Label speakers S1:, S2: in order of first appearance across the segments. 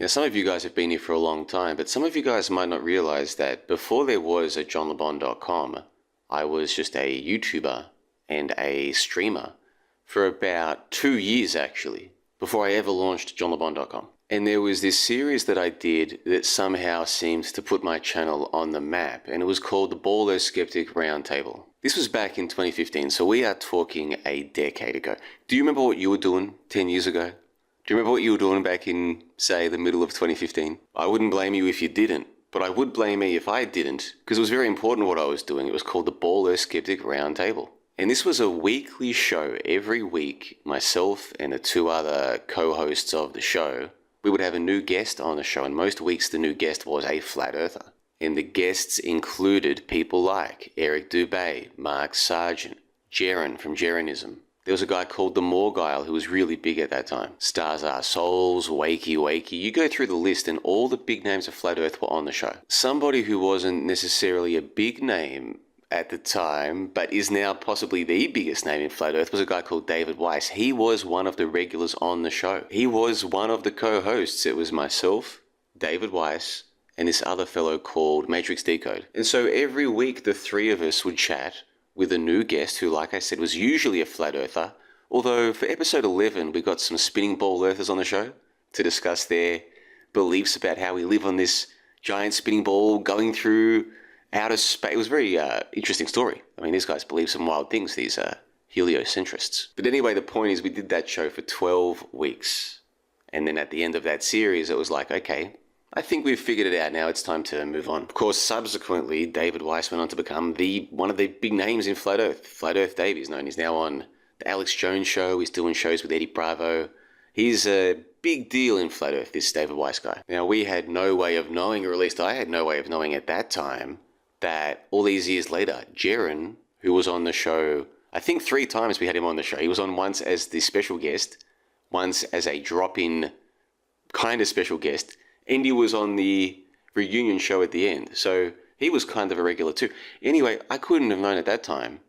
S1: Now, some of you guys have been here for a long time, but some of you guys might not realize that before there was a johnlebon.com, I was just a YouTuber and a streamer for about 2 years, actually, before I ever launched johnlebon.com. And there was this series that I did that somehow seemed to put my channel on the map, and it was called the Baller Skeptic Roundtable. This was back in 2015, so we are talking a decade ago. Do you remember what you were doing 10 years ago? Do you remember what you were doing back in, say, the middle of 2015? I wouldn't blame you if you didn't, but I would blame me if I didn't, because it was very important what I was doing. It was called the Baller Skeptic Roundtable. And this was a weekly show. Every week, myself and the two other co-hosts of the show, we would have a new guest on the show, and most weeks the new guest was a flat earther. And the guests included people like Eric Dubay, Mark Sargent, Jeren from Jerenism. There was a guy called the Morgile who was really big at that time. Stars Are Souls, Wakey Wakey. You go through the list and all the big names of Flat Earth were on the show. Somebody who wasn't necessarily a big name at the time, but is now possibly the biggest name in Flat Earth, was a guy called David Weiss. He was one of the regulars on the show. He was one of the co-hosts. It was myself, David Weiss, and this other fellow called Matrix Decode. And so every week the three of us would chat with a new guest who, like I said, was usually a flat earther. Although for episode 11, we got some spinning ball earthers on the show to discuss their beliefs about how we live on this giant spinning ball going through outer space. It was a very interesting story. I mean, these guys believe some wild things, these heliocentrists. But anyway, the point is we did that show for 12 weeks. And then at the end of that series, it was like, okay, I think we've figured it out now. It's time to move on. Of course, subsequently, David Weiss went on to become one of the big names in Flat Earth. Flat Earth Dave, he's known. He's now on the Alex Jones Show. He's doing shows with Eddie Bravo. He's a big deal in Flat Earth, this David Weiss guy. Now, we had no way of knowing, or at least I had no way of knowing at that time, that all these years later, Jeren, who was on the show, I think 3 times we had him on the show. He was on once as the special guest, once as a drop-in kind of special guest, and he was on the reunion show at the end. So he was kind of a regular too. Anyway, I couldn't have known at that time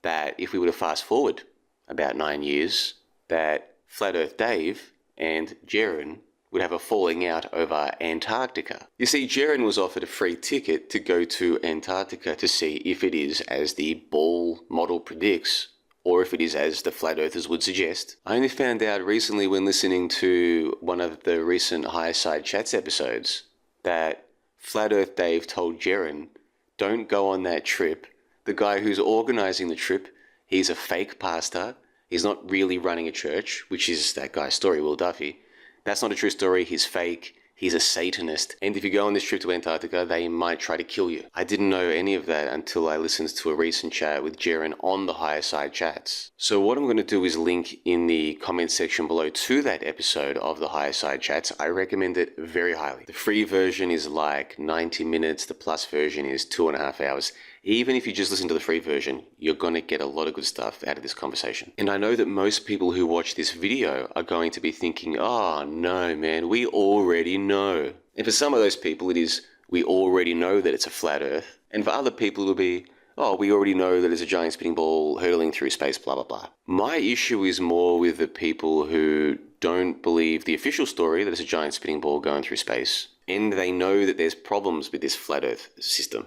S1: that if we were to fast forward about 9 years, that Flat Earth Dave and Jeren would have a falling out over Antarctica. You see, Jeren was offered a free ticket to go to Antarctica to see if it is as the ball model predicts, or if it is as the flat earthers would suggest. I only found out recently when listening to one of the recent Higher Side Chats episodes that Flat Earth Dave told Jeren, don't go on that trip. The guy who's organizing the trip, he's a fake pastor. He's not really running a church, which is that guy's story, Will Duffy. That's not a true story. He's fake. He's a Satanist. And if you go on this trip to Antarctica, they might try to kill you. I didn't know any of that until I listened to a recent chat with Jeren on the Higher Side Chats. So what I'm going to do is link in the comment section below to that episode of the Higher Side Chats. I recommend it very highly. The free version is like 90 minutes. The plus version is 2.5 hours. Even if you just listen to the free version, you're going to get a lot of good stuff out of this conversation. And I know that most people who watch this video are going to be thinking, oh no man, we already know. And for some of those people it is, we already know that it's a flat earth. And for other people it'll be, oh, we already know that it's a giant spinning ball hurtling through space, blah blah blah. My issue is more with the people who don't believe the official story that it's a giant spinning ball going through space, and they know that there's problems with this flat earth system.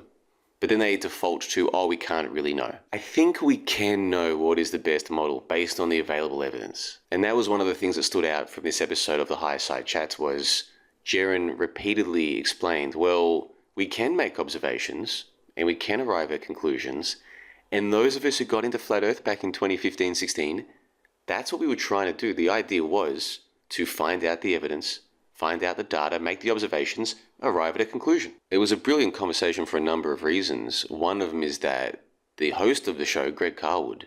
S1: But then they default to, oh, we can't really know. I think we can know what is the best model based on the available evidence. And that was one of the things that stood out from this episode of the Higher Side Chats was Jeren repeatedly explained, well, we can make observations and we can arrive at conclusions. And those of us who got into Flat Earth back in 2015-16, that's what we were trying to do. The idea was to find out the evidence, find out the data, make the observations, arrive at a conclusion. It was a brilliant conversation for a number of reasons. One of them is that the host of the show, Greg Carlwood,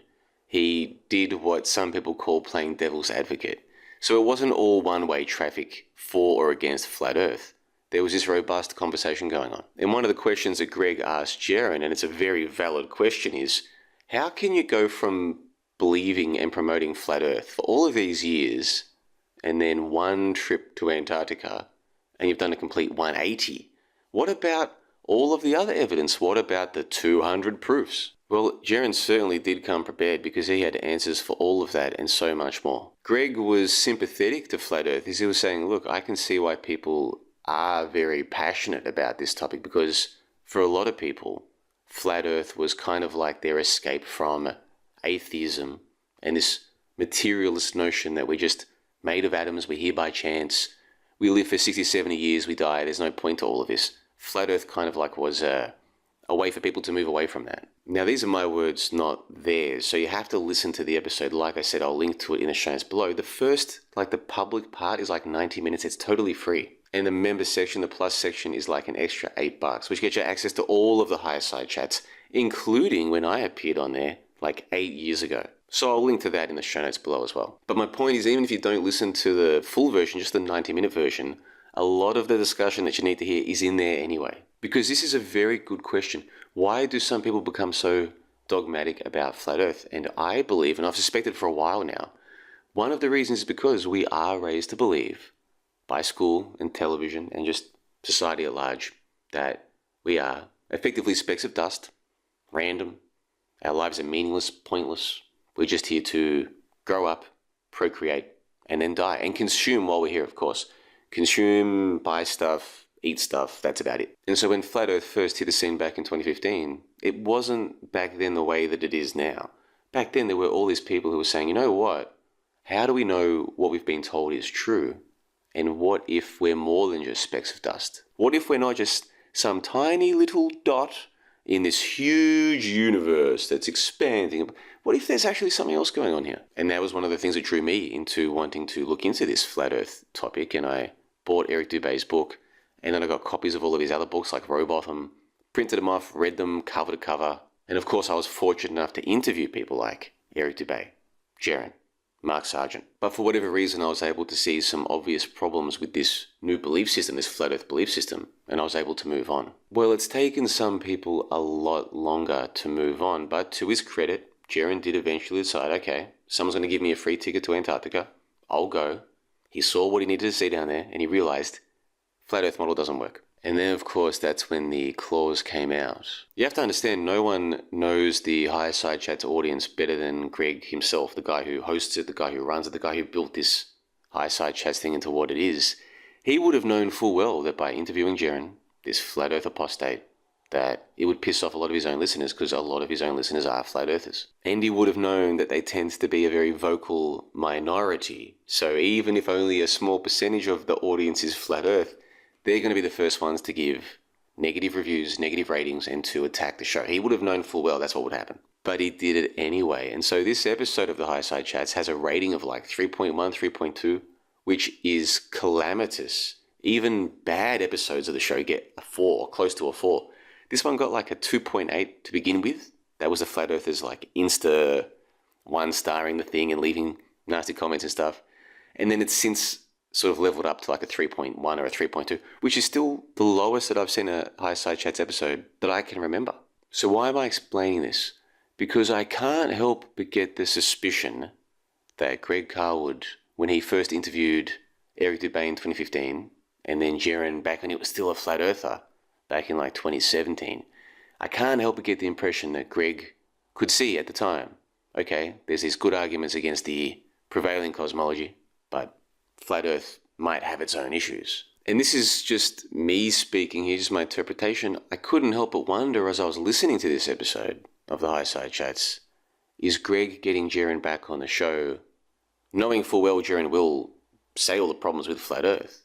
S1: he did what some people call playing devil's advocate. So it wasn't all one-way traffic for or against Flat Earth. There was this robust conversation going on. And one of the questions that Greg asked Jeren, and it's a very valid question, is how can you go from believing and promoting Flat Earth for all of these years and then one trip to Antarctica and you've done a complete 180. What about all of the other evidence? What about the 200 proofs? Well, Jaron certainly did come prepared because he had answers for all of that and so much more. Greg was sympathetic to Flat Earth as he was saying, look, I can see why people are very passionate about this topic because for a lot of people, Flat Earth was kind of like their escape from atheism and this materialist notion that we're just made of atoms, we're here by chance, we live for 60, 70 years, we die, there's no point to all of this. Flat Earth kind of like was a way for people to move away from that. Now, these are my words, not theirs, so you have to listen to the episode. Like I said, I'll link to it in the show notes below. The first, the public part is like 90 minutes. It's totally free. And the member section, the plus section, is like an extra $8, which gets you access to all of the Higher Side chats, including when I appeared on there like 8 years ago. So I'll link to that in the show notes below as well. But my point is, even if you don't listen to the full version, just the 90-minute version, a lot of the discussion that you need to hear is in there anyway. Because this is a very good question. Why do some people become so dogmatic about Flat Earth? And I believe, and I've suspected for a while now, one of the reasons is because we are raised to believe by school and television and just society at large that we are effectively specks of dust, random, our lives are meaningless, pointless. We're just here to grow up, procreate, and then die. And consume while we're here, of course. Consume, buy stuff, eat stuff, that's about it. And so when Flat Earth first hit the scene back in 2015, it wasn't back then the way that it is now. Back then there were all these people who were saying, you know what? How do we know what we've been told is true? And what if we're more than just specks of dust? What if we're not just some tiny little dot in this huge universe that's expanding? What if there's actually something else going on here? And that was one of the things that drew me into wanting to look into this Flat Earth topic. And I bought Eric Dubay's book, and then I got copies of all of his other books like Robotham, printed them off, read them cover to cover. And of course I was fortunate enough to interview people like Eric Dubay, Jaron, Mark Sargent. But for whatever reason, I was able to see some obvious problems with this new belief system, this Flat Earth belief system, and I was able to move on. Well, it's taken some people a lot longer to move on, but to his credit, Jaron did eventually decide, okay, someone's going to give me a free ticket to Antarctica. I'll go. He saw what he needed to see down there, and he realized Flat Earth model doesn't work. And then, of course, that's when the clause came out. You have to understand, no one knows the Higher Side Chats audience better than Greg himself, the guy who hosts it, the guy who runs it, the guy who built this Higher Side Chats thing into what it is. He would have known full well that by interviewing Jaron, this Flat Earth apostate, that it would piss off a lot of his own listeners because a lot of his own listeners are Flat Earthers. And he would have known that they tend to be a very vocal minority. So even if only a small percentage of the audience is Flat Earth, they're going to be the first ones to give negative reviews, negative ratings, and to attack the show. He would have known full well that's what would happen. But he did it anyway. And so this episode of the High Side Chats has a rating of like 3.1, 3.2, which is calamitous. Even bad episodes of the show get a 4, close to a 4. This one got like a 2.8 to begin with. That was the Flat Earthers like Insta 1-starring the thing and leaving nasty comments and stuff. And then it's since sort of leveled up to like a 3.1 or a 3.2, which is still the lowest that I've seen a High Side Chats episode that I can remember. So why am I explaining this? Because I can't help but get the suspicion that Greg Carlwood, when he first interviewed Eric Dubay in 2015, and then Jaron back when he was still a Flat Earther, back in like 2017, I can't help but get the impression that Greg could see at the time, okay, there's these good arguments against the prevailing cosmology, but Flat Earth might have its own issues. And this is just me speaking here, just my interpretation. I couldn't help but wonder as I was listening to this episode of the High Side Chats, is Greg getting Jaron back on the show, knowing full well Jaron will say all the problems with Flat Earth,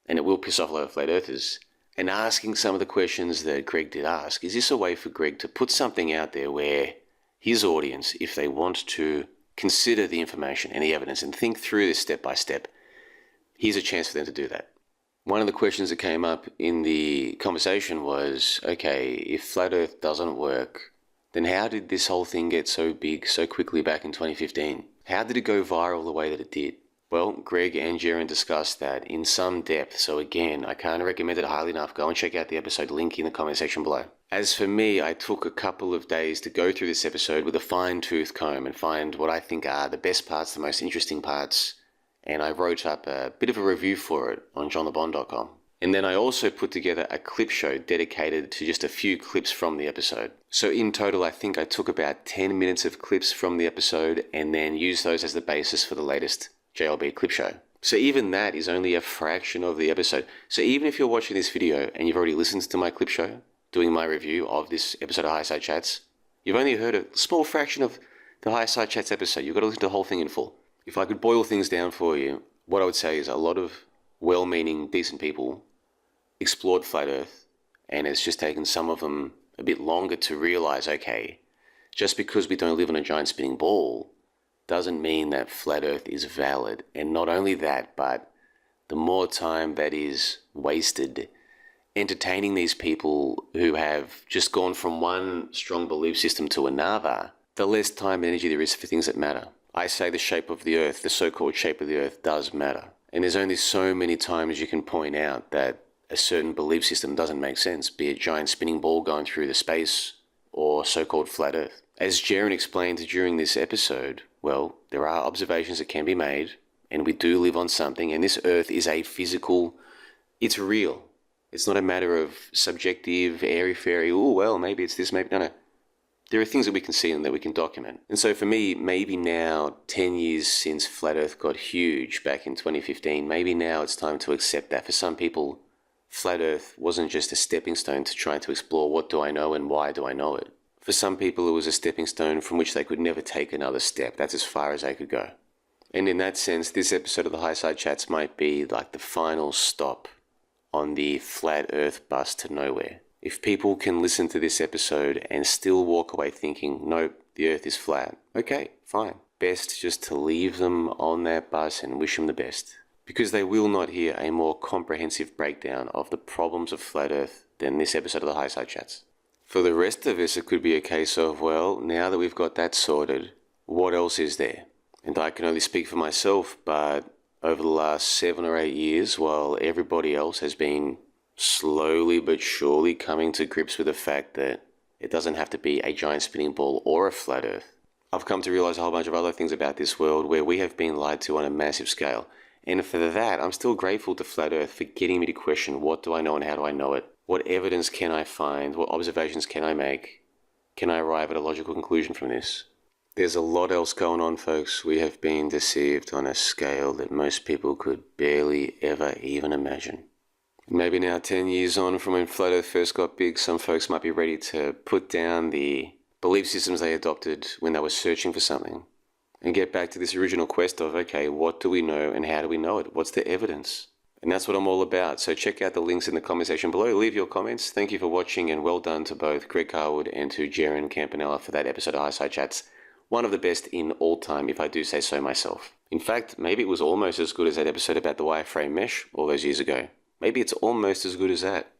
S1: and it will piss off a lot of Flat Earthers, and asking some of the questions that Greg did ask? Is this a way for Greg to put something out there where his audience, if they want to consider the information and the evidence and think through this step by step, here's a chance for them to do that? One of the questions that came up in the conversation was, okay, if Flat Earth doesn't work, then how did this whole thing get so big so quickly back in 2015? How did it go viral the way that it did? Well, Greg and Jaron discussed that in some depth, so again, I can't recommend it highly enough. Go and check out the episode, link in the comment section below. As for me, I took a couple of days to go through this episode with a fine-tooth comb and find what I think are the best parts, the most interesting parts, and I wrote up a bit of a review for it on johnlebon.com. And then I also put together a clip show dedicated to just a few clips from the episode. So in total, I think I took about 10 minutes of clips from the episode and then used those as the basis for the latest JLB clip show. So even that is only a fraction of the episode. So even if you're watching this video and you've already listened to my clip show, doing my review of this episode of High Side Chats, you've only heard a small fraction of the High Side Chats episode. You've got to listen to the whole thing in full. If I could boil things down for you, what I would say is a lot of well-meaning, decent people explored Flat Earth, and it's just taken some of them a bit longer to realize, okay, just because we don't live on a giant spinning ball doesn't mean that Flat Earth is valid. And not only that, but the more time that is wasted entertaining these people who have just gone from one strong belief system to another, the less time and energy there is for things that matter. I say the shape of the Earth, the so-called shape of the Earth, does matter. And there's only so many times you can point out that a certain belief system doesn't make sense, be it giant spinning ball going through the space or so-called flat Earth. As Jaren explained during this episode, well, there are observations that can be made, and we do live on something, and this Earth is a physical, it's real. It's not a matter of subjective, airy-fairy, oh, well, maybe it's this, maybe, no. There are things that we can see and that we can document. And so for me, maybe now, 10 years since Flat Earth got huge back in 2015, maybe now it's time to accept that for some people, Flat Earth wasn't just a stepping stone to trying to explore what do I know and why do I know it. For some people, it was a stepping stone from which they could never take another step. That's as far as they could go. And in that sense, this episode of the High Side Chats might be like the final stop on the Flat Earth bus to nowhere. If people can listen to this episode and still walk away thinking, nope, the Earth is flat, okay, fine. Best just to leave them on that bus and wish them the best. Because they will not hear a more comprehensive breakdown of the problems of Flat Earth than this episode of the High Side Chats. For the rest of us, it could be a case of, well, now that we've got that sorted, what else is there? And I can only speak for myself, but over the last 7 or 8 years, while everybody else has been slowly but surely coming to grips with the fact that it doesn't have to be a giant spinning ball or a flat Earth, I've come to realize a whole bunch of other things about this world where we have been lied to on a massive scale. And for that, I'm still grateful to Flat Earth for getting me to question what do I know and how do I know it? What evidence can I find? What observations can I make? Can I arrive at a logical conclusion from this? There's a lot else going on, folks. We have been deceived on a scale that most people could barely ever even imagine. Maybe now 10 years on from when Flat Earth first got big, some folks might be ready to put down the belief systems they adopted when they were searching for something and get back to this original quest of, okay, what do we know and how do we know it? What's the evidence? And that's what I'm all about. So check out the links in the comment section below. Leave your comments. Thank you for watching, and well done to both Greg Carwood and to Jaren Campanella for that episode of High Side Chats. One of the best in all time, if I do say so myself. In fact, maybe it was almost as good as that episode about the wireframe mesh all those years ago. Maybe it's almost as good as that.